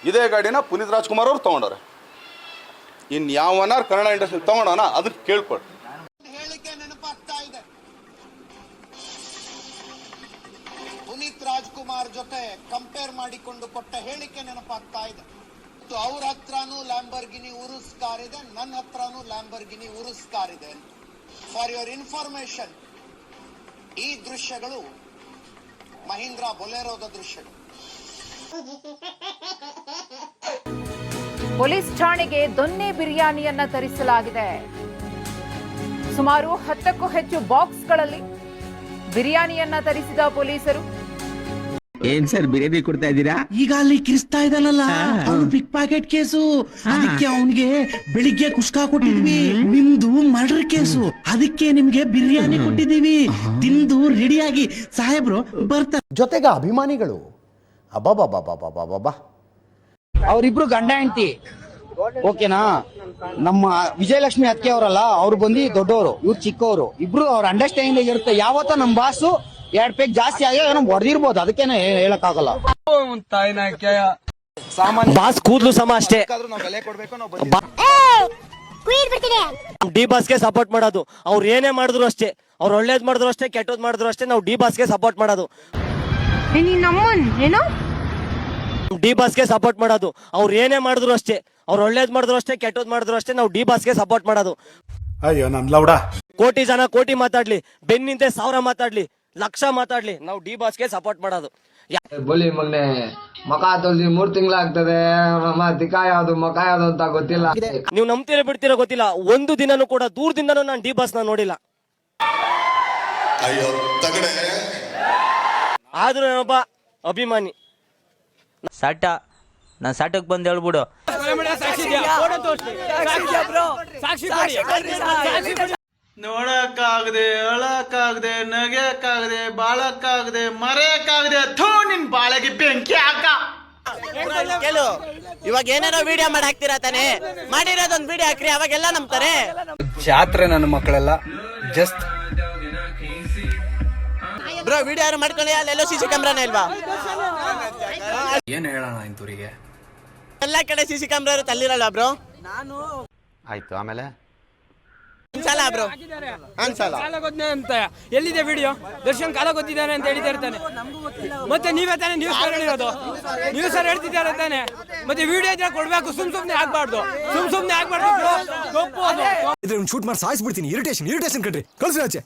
ಇದೇ ಗಾಡಿನ ಪುನೀತ್ ರಾಜ್ಕುಮಾರ್ ಅವ್ರು ತೊಗೊಂಡವ್ರೆ. ಇನ್ನು ಯಾವನಾರು ಕನ್ನಡ ಇಂಡಸ್ಟ್ರಿ ತೊಗೊಂಡವನ ಅದಕ್ಕೆ ಕೇಳ್ಕೊಡಿ. ಹೇಳಿಕೆ ನೆನಪಾಗ್ತಾ ಇದೆ. ಪುನೀತ್ ರಾಜ್ಕುಮಾರ್ ಜೊತೆ ಕಂಪೇರ್ ಮಾಡಿಕೊಂಡು ಕೊಟ್ಟ ಹೇಳಿಕೆ ನೆನಪಾಗ್ತಾ ಇದೆ. ಅವ್ರ ಹತ್ರನೂ ಲ್ಯಾಂಬರ್ಗಿನಿ ಉರುಸ್ ಕಾರ್ ಇದೆ, ನನ್ನ ಹತ್ರನೂ ಲ್ಯಾಂಬರ್ಗಿನಿ ಉರುಸ್ ಕಾರ್ ಇದೆ. ಫಾರ್ ಯುವರ್ ಇನ್ಫಾರ್ಮೇಶನ್, ಈ ದೃಶ್ಯಗಳು ಮಹೀಂದ್ರ ಬೊಲೆರೋದ ದೃಶ್ಯಗಳು. ಪೊಲೀಸ್ ಠಾಣೆಗೆ ದೊನ್ನೆ ಬಿರಿಯಾನಿಯನ್ನ ತರಿಸಲಾಗಿದೆ. ಸುಮಾರು 10ಕ್ಕೂ ಹೆಚ್ಚು ಬಾಕ್ಸ್ಗಳಲ್ಲಿ ಬಿರಿಯಾನಿಯನ್ನ ತರಿಸಿದ ಪೊಲೀಸರು. ಏನ್ ಸರ್ ಬಿರಿಯಾನಿ ಕೊಡ್ತಾ ಇದ್ದೀರಾ? ಈಗ ಅಲ್ಲಿ ಕಿರಿಸ್ತಾ ಇದ್ದಾನಲ್ಲ, ಅವನು ಪಿಕ್ ಪಾಕೆಟ್ ಕೇಸು. ಅದಕ್ಕೆ ಅವನಿಗೆ ಬೆಳಿಗ್ಗೆ ಕುಷ್ಕಾ ಕೊಟ್ಟಿದ್ವಿ. ನಿಮ್ದು ಮರ್ಡರ್ ಕೇಸು, ಅದಕ್ಕೆ ನಿಮ್ಗೆ ಬಿರಿಯಾನಿ ಕೊಟ್ಟಿದೀವಿ. ತಿಂದು ರೆಡಿಯಾಗಿ ಸಾಹೇಬ್ರು ಬರ್ತಾರೆ. ಜೊತೆಗೆ ಅಭಿಮಾನಿಗಳು ಅಬ್ಬಬ್ಬಬ್ಬಬ್ಬಬ್ಬಬ್ಬ, ಅವರಿಬ್ರು ಗಂಡ ಹೆಂಡತಿ, ಓಕೆನಾ? ನಮ್ಮ ವಿಜಯಲಕ್ಷ್ಮಿ ಅತ್ತಿಗೆ ಅವರಲ್ಲ, ಅವ್ರು ಬಂದು ದೊಡ್ಡವರು, ಇವ್ರು ಚಿಕ್ಕವರು. ಇಬ್ರು ಅವ್ರ ಅಂಡರ್ಸ್ಟ್ಯಾಂಡಿಂಗ್ ಇರುತ್ತೆ. ಯಾವತ್ತ ನಮ್ ಬಾಸು 2 ಪೇಕ್ ಜಾಸ್ತಿ ಆಗಿ ನಮ್ ಹೊಡೆದಿರ್ಬೋದು, ಅದಕ್ಕೇನೆ ಹೇಳಕ್ ಆಗಲ್ಲ. ಬಾಸ್ ಕೂದ್ಲು ಸಮ ಅಷ್ಟೇ. ಡಿ ಬಾಸ್ಗೆ ಸಪೋರ್ಟ್ ಮಾಡೋದು. ಅವ್ರು ಏನೇ ಮಾಡಿದ್ರು ಅಷ್ಟೇ, ಅವ್ರು ಒಳ್ಳೇದ್ ಮಾಡಿದ್ರು ಅಷ್ಟೇ, ಕೆಟ್ಟದ್ ಮಾಡಿದ್ರು ಅಷ್ಟೇ, ನಾವು ಡಿ ಬಾಸ್ಗೆ ಸಪೋರ್ಟ್ ಮಾಡೋದು. ಡಿ ಬಾಸ್ಗೆ ಸಪೋರ್ಟ್ ಮಾಡೋದು. ಅವ್ರು ಏನೇ ಮಾಡಿದ್ರು ಅಷ್ಟೇ, ಅವ್ರು ಒಳ್ಳೇದ್ ಮಾಡಿದ್ರು ಅಷ್ಟೇ, ಕೆಟ್ಟದ್ ಮಾಡಿದ್ರು ಅಷ್ಟೇ, ನಾವು ಡಿ ಬಾಸ್ಗೆ ಸಪೋರ್ಟ್ ಮಾಡೋದು. ಅಯ್ಯೋ ನನ್ ಲೌಡ. ಕೋಟಿ ಜನ ಕೋಟಿ ಮಾತಾಡ್ಲಿ, ಬೆನ್ನಿಂತೆ 1000 ಮಾತಾಡ್ಲಿ, 1,00,000 ಮಾತಾಡ್ಲಿ, ನಾವು ಡಿ ಬಾಸ್ಗೆ ಸಪೋರ್ಟ್ ಮಾಡೋದು. ಬೋಲಿ ಮೊನ್ನೆ ಮಕ ತೊಳ್ದಿ 3 ತಿಂಗಳಾಗ್ತದೆ, ದಿಕ್ಕ ಯಾವ್ದು ಮಕ ಯಾವ್ದು ಅಂತ ಗೊತ್ತಿಲ್ಲ. ನೀವು ನಂಬ್ತೀರ ಬಿಡ್ತೀರೋ ಗೊತ್ತಿಲ್ಲ, ಒಂದು ದಿನನೂ ಕೂಡ ದೂರದಿಂದನೂ ನಾನು ಡಿ ಬಾಸ್ ನ ನೋಡಿಲ್ಲ. ಆದ್ರೂ ನಾನೊಬ್ಬ ಅಭಿಮಾನಿ. ಸಾಟ ನಾನ್ ಸಾಟಕ್ ಬಂದ್ ಹೇಳ್ಬಿಡು. ನೋಡಕ್ಕಾಗದೆ, ಅಳಕ್ಕಾಗದೆ, ನಗೆಯಕ್ಕಾಗದೆ, ಬಾಳಕ್ಕಾಗದೆ, ಮರೆಯಕ್ಕಾಗದೆ. ಥೂ, ನಿನ್ ಬಾಳೆಗೆ ಬೆಂಕಿ ಹಾಕ. ಕೇಳು, ಇವಾಗ ಏನಾರೋ ವಿಡಿಯೋ ಮಾಡಿ ಹಾಕ್ತಿರಾ ತಾನೆ? ಮಾಡಿರೋದೊಂದು ವಿಡಿಯೋ ಹಾಕ್ರಿ, ಅವಾಗೆಲ್ಲ ನಂಬ್ತಾರೆ. ಜಾತ್ರೆ ನನ್ನ ಮಕ್ಕಳೆಲ್ಲ ಜಸ್ಟ್ ಬ್ರೋ ವಿಡಿಯೋ ಯಾರು ಮಾಡ್ಕೊಳ್ಳಿ, ಅಲ್ಲೆಲ್ಲೋ ಸಿಸಿ ಕ್ಯಾಮ್ರಾನೇ ಇಲ್ವಾ? ಏನ್ ಹೇಳೋಣ ಇಂತೂರಿಗೆ? ಎಲ್ಲಾ ಕಡೆ ಸಿಸಿ ಕ್ಯಾಮ್ರಾ ಇರುತ್ತೆ, ಅಲ್ಲಿರಲ್ವಾ ಬ್ರೋ? ಆಯ್ತು. ಆಮೇಲೆ ಅನ್ಸಲ್ಲ ಬ್ರೋ, ಅನ್ಸಲ್ಲ. ಅಂತ ಎಲ್ಲಿದೆ ವಿಡಿಯೋ? ದರ್ಶನ್ ಕಾಲ ಗೊತ್ತಿದ್ದಾನೆ ಅಂತ ಹೇಳಿತಾ ಇರ್ತಾನೆ. ಮತ್ತೆ ನೀವೇ ತಾನೇ ನ್ಯೂಸ್ ಹೇಳಿರೋದು? ನ್ಯೂಸ್ ಸರ್ ಹೇಳ್ತಿದ್ದಾರೆ ತಾನೆ. ಮತ್ತೆ ವಿಡಿಯೋ ಇದ್ರೆ ಕೊಡ್ಬೇಕು, ಸುಮ್ನೆ ಆಗ್ಬಾರ್ದು. ಸುಮ್ನೆ ಆಗ್ಬಾರ್ದು. ಇದ್ರ ಶೂಟ್ ಮಾಡಿ ಸಾಯಿಸ್ಬಿಡ್ತೀನಿ. ಇರಿಟೇಷನ್ ಕಟ್ರಿ, ಕಳ್ಸಿ ಆಚೆ.